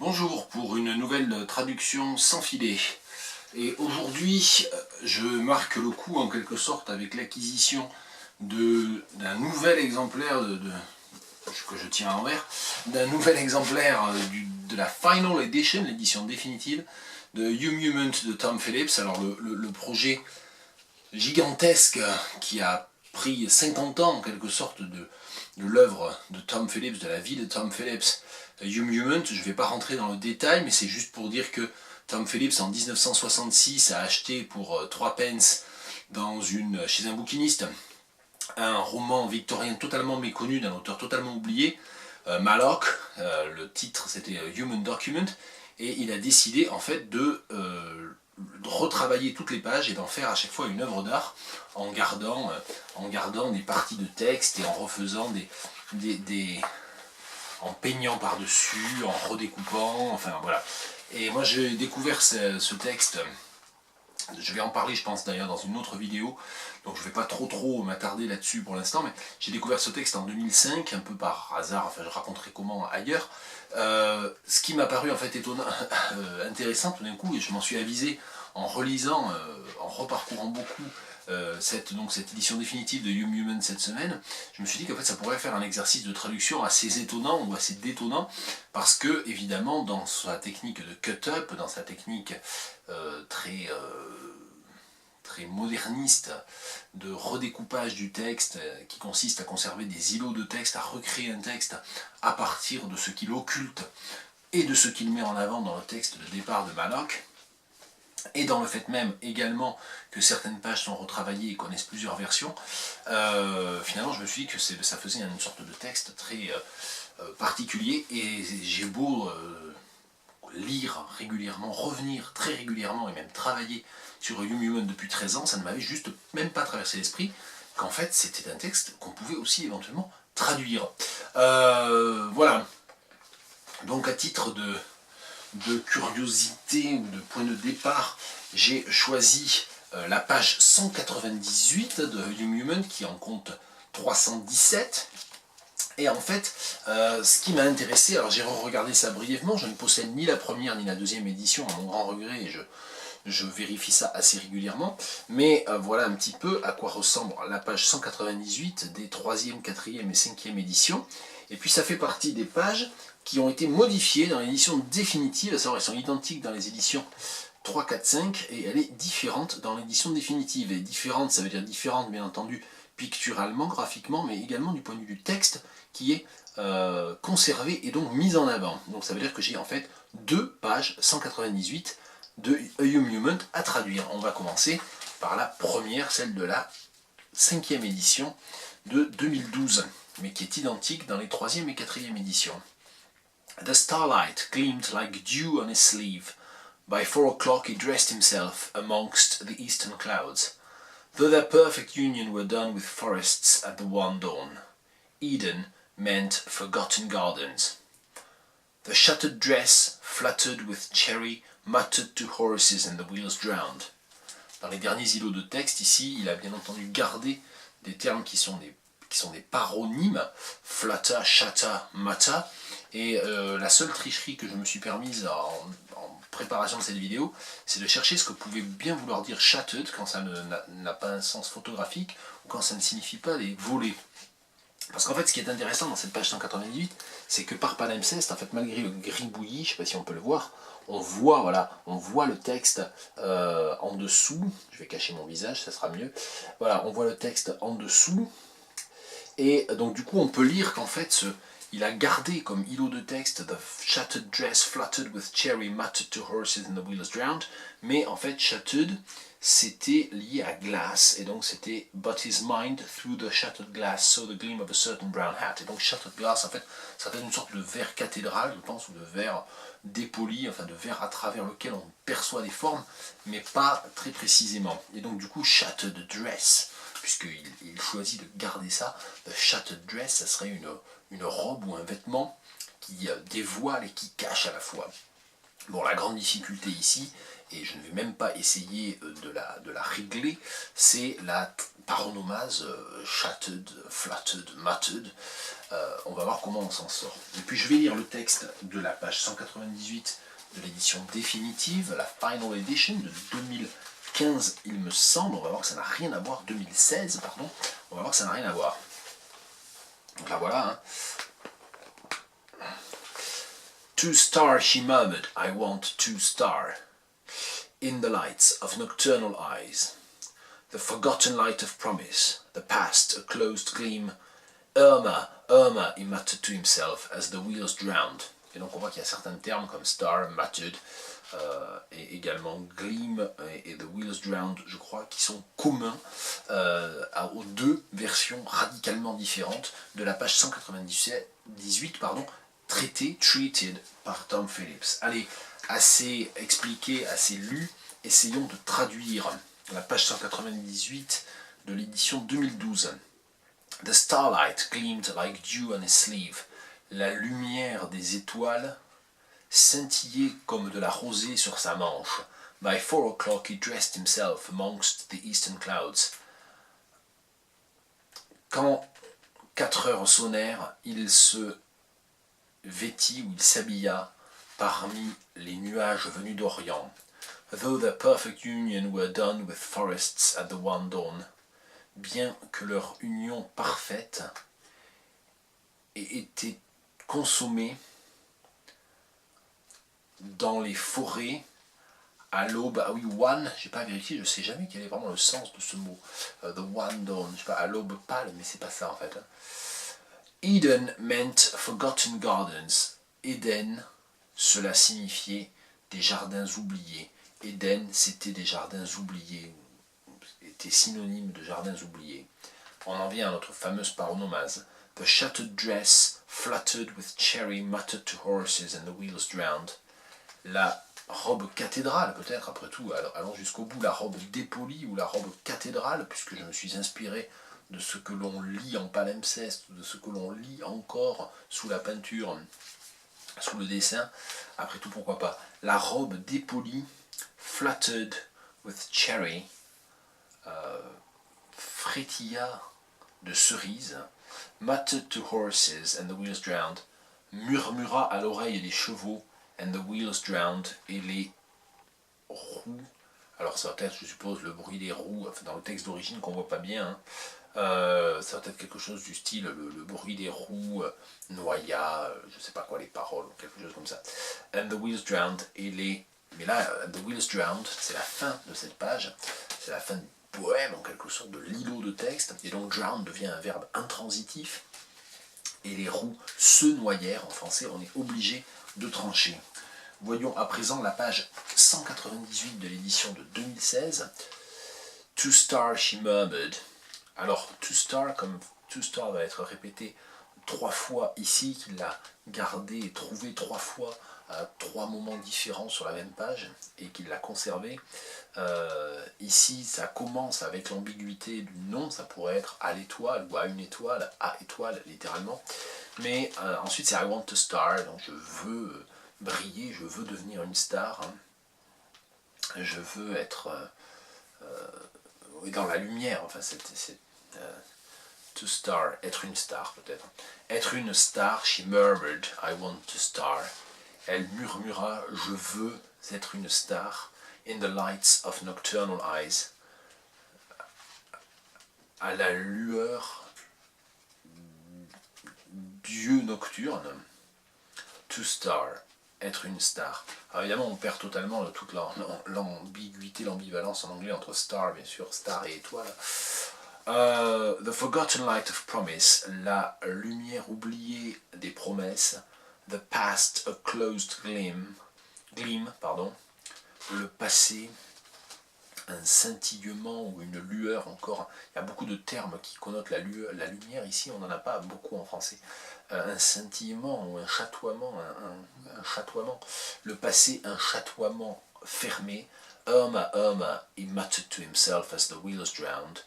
Bonjour pour une nouvelle traduction sans filet. Et aujourd'hui, je marque le coup en quelque sorte avec l'acquisition d'un nouvel exemplaire que je tiens à l'envers, d'un nouvel exemplaire de la Final Edition, l'édition définitive de Human de Tom Phillips. Alors le projet gigantesque qui a pris 50 ans en quelque sorte de l'œuvre de Tom Phillips, de la vie de Tom Phillips, Human, je ne vais pas rentrer dans le détail, mais c'est juste pour dire que Tom Phillips en 1966 a acheté pour 3 pence chez un bouquiniste un roman victorien totalement méconnu d'un auteur totalement oublié, Mallock, le titre c'était Human Document, et il a décidé en fait de retravailler toutes les pages et d'en faire à chaque fois une œuvre d'art en gardant des parties de texte et en refaisant en peignant par-dessus, en redécoupant, enfin voilà. Et moi j'ai découvert ce texte, je vais en parler je pense d'ailleurs dans une autre vidéo, donc je ne vais pas trop m'attarder là-dessus pour l'instant, mais j'ai découvert ce texte en 2005, un peu par hasard, enfin je raconterai comment ailleurs. Ce qui m'a paru en fait étonnant, intéressant tout d'un coup, et je m'en suis avisé en relisant, en reparcourant beaucoup cette édition définitive de Human cette semaine, je me suis dit qu'en fait ça pourrait faire un exercice de traduction assez étonnant ou assez détonnant, parce que évidemment dans sa technique de cut-up, dans sa technique très moderniste de redécoupage du texte, qui consiste à conserver des îlots de texte, à recréer un texte à partir de ce qu'il occulte et de ce qu'il met en avant dans le texte de départ de Mallock, et dans le fait même également que certaines pages sont retravaillées et connaissent plusieurs versions, finalement je me suis dit que ça faisait une sorte de texte très particulier, et j'ai beau lire régulièrement, revenir très régulièrement et même travailler sur Human depuis 13 ans, ça ne m'avait juste même pas traversé l'esprit qu'en fait c'était un texte qu'on pouvait aussi éventuellement traduire. Voilà, donc à titre de curiosité ou de point de départ, j'ai choisi la page 198 de Human qui en compte 317. Et en fait, ce qui m'a intéressé, alors j'ai regardé ça brièvement, je ne possède ni la première ni la deuxième édition, à mon grand regret, et je vérifie ça assez régulièrement, mais voilà un petit peu à quoi ressemble la page 198 des 3e, 4e et 5e éditions. Et puis ça fait partie des pages qui ont été modifiées dans l'édition définitive, à savoir elles sont identiques dans les éditions 3, 4, 5, et elle est différente dans l'édition définitive. Et différente, ça veut dire différente bien entendu picturalement, graphiquement, mais également du point de vue du texte qui est conservé et donc mis en avant. Donc ça veut dire que j'ai en fait 2 pages 198 de Human à traduire. On va commencer par la première, celle de la 5e édition de 2012, mais qui est identique dans les 3e et 4e éditions. The starlight gleamed like dew on his sleeve. By 4 o'clock he dressed himself amongst the eastern clouds. Though their perfect union were done with forests at the one dawn. Eden meant forgotten gardens. The shattered dress, fluttered with cherry, muttered to horses and the wheels drowned. Dans les derniers îlots de texte, ici, il a bien entendu gardé des termes qui sont des paronymes, flutter, shatter, mutter, et la seule tricherie que je me suis permise en préparation de cette vidéo, c'est de chercher ce que pouvait bien vouloir dire shattered quand ça n'a pas un sens photographique, ou quand ça ne signifie pas les volets. Parce qu'en fait, ce qui est intéressant dans cette page 198, c'est que par palimpseste, en fait, malgré le gribouillis, je ne sais pas si on peut le voir, on voit le texte en dessous. Je vais cacher mon visage, ça sera mieux. Voilà, on voit le texte en dessous. Et donc du coup, on peut lire qu'en fait, il a gardé comme îlot de texte The shattered dress fluttered with cherry muttered to horses and the wheels drowned. Mais en fait, shattered, c'était lié à glass, et donc c'était But his mind through the shattered glass saw the gleam of a certain brown hat. Et donc shattered glass, en fait, ça donne une sorte de verre cathédral, je pense, ou de verre dépoli, enfin de verre à travers lequel on perçoit des formes, mais pas très précisément. Et donc du coup, shattered dress, puisqu'il choisit de garder ça, the shattered dress, ça serait une robe ou un vêtement qui dévoile et qui cache à la fois. Bon, la grande difficulté ici, et je ne vais même pas essayer de la régler, c'est paronomase, shattered, flattered, matted. On va voir comment on s'en sort. Et puis je vais lire le texte de la page 198 de l'édition définitive, la Final Edition de 2015, il me semble. On va voir que ça n'a rien à voir, 2016, pardon. On va voir que ça n'a rien à voir. Donc là voilà. Hein. Two star, she murmured, I want two star. In the lights of nocturnal eyes. The forgotten light of promise, the past a closed gleam. Irma, Irma, he muttered to himself as the wheels drowned. Et donc on voit qu'il y a certains termes comme star, muttered, et également gleam et the wheels drowned, je crois, qui sont communs aux deux versions radicalement différentes de la page 198, traité, treated par Tom Phillips. Allez, assez expliqué, assez lu, essayons de traduire la page 198 de l'édition 2012. The starlight gleamed like dew on his sleeve. La lumière des étoiles scintillait comme de la rosée sur sa manche. By 4 o'clock he dressed himself amongst the eastern clouds. Quand 4 heures sonnèrent, il se vêtit ou il s'habilla parmi les nuages venus d'Orient. Though their perfect union were done with forests at the one dawn, bien que leur union parfaite ait été consommée dans les forêts à l'aube. Ah oui, one, j'ai pas vérifié, je sais jamais quel est vraiment le sens de ce mot. The one dawn, je sais pas, à l'aube pâle, mais c'est pas ça en fait. Eden meant forgotten gardens. Eden, cela signifiait des jardins oubliés. Eden, c'était des jardins oubliés, était synonyme de jardins oubliés. On en vient à notre fameuse paronomase. The shattered dress, fluttered with cherry, muttered to horses and the wheels drowned. La robe cathédrale, peut-être, après tout, allons jusqu'au bout, la robe dépolie ou la robe cathédrale, puisque je me suis inspiré de ce que l'on lit en palimpseste, de ce que l'on lit encore sous la peinture, sous le dessin, après tout, pourquoi pas. La robe dépolie, fluttered with cherry, frétilla de cerises, muttered to horses and the wheels drowned, murmura à l'oreille des chevaux, and the wheels drowned, et les roues, alors ça va être, je suppose, le bruit des roues, enfin, dans le texte d'origine qu'on voit pas bien, hein. Ça va être quelque chose du style le bruit des roues noya, je sais pas quoi les paroles, quelque chose comme ça. And the wheels drowned, et les... Mais là, the wheels drowned, c'est la fin de cette page, c'est la fin du poème en quelque sorte, de l'îlot de texte, et donc drown devient un verbe intransitif, et les roues se noyèrent, en français on est obligé de trancher. Voyons à présent la page 198 de l'édition de 2016. Two star, she murmured. Alors, two star, comme two star va être répété 3 fois ici, qu'il l'a gardé et trouvé 3 fois à 3 moments différents sur la même page et qu'il l'a conservé. Ici, ça commence avec l'ambiguïté du nom, ça pourrait être à l'étoile ou à une étoile, à étoile littéralement. Mais ensuite, c'est I want a star, donc je veux briller, je veux devenir une star. Hein. Je veux être dans la lumière, enfin, to star, être une star peut-être. Être une star, she murmured, I want to star. Elle murmura, je veux être une star. In the lights of nocturnal eyes. À la lueur d'yeux nocturnes. To star, être une star. Alors évidemment, on perd totalement toute l'ambiguïté, l'ambivalence en anglais entre star, bien sûr, star et étoile. The forgotten light of promise, la lumière oubliée des promesses. The past, a closed gleam, le passé, un scintillement ou une lueur encore. Il y a beaucoup de termes qui connotent la lumière. Ici, on n'en a pas beaucoup en français. Un scintillement ou un chatoiement, un chatoiement. Le passé, un chatoiement fermé. Irma, Irma, he muttered to himself as the wheels drowned.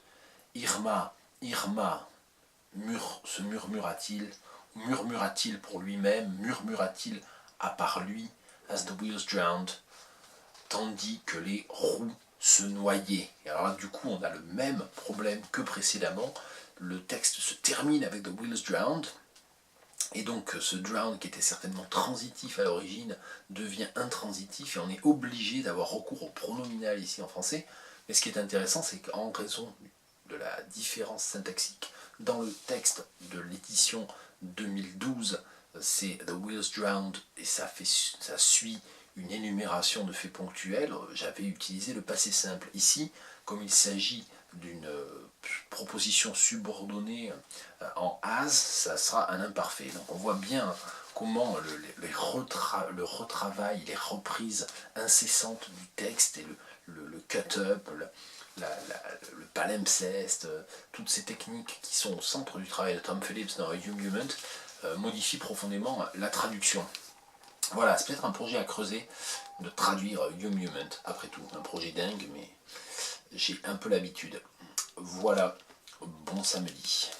Irma, Irma, se murmura-t-il, murmura-t-il pour lui-même, murmura-t-il à part lui, as the wheels drowned, tandis que les roues se noyer. Et alors là, du coup, on a le même problème que précédemment. Le texte se termine avec The Wheels Drowned, et donc ce drown qui était certainement transitif à l'origine devient intransitif, et on est obligé d'avoir recours au pronominal ici en français. Mais ce qui est intéressant, c'est qu'en raison de la différence syntaxique, dans le texte de l'édition 2012, c'est The Wheels Drowned, et ça suit une énumération de faits ponctuels. J'avais utilisé le passé simple. Ici, comme il s'agit d'une proposition subordonnée en as, ça sera un imparfait. Donc on voit bien comment le retravail, les reprises incessantes du texte et le cut-up, le palimpseste, toutes ces techniques qui sont au centre du travail de Tom Phillips dans Hum modifient profondément la traduction. Voilà, c'est peut-être un projet à creuser de traduire Hum. Après tout, un projet dingue, mais j'ai un peu l'habitude. Voilà, bon samedi.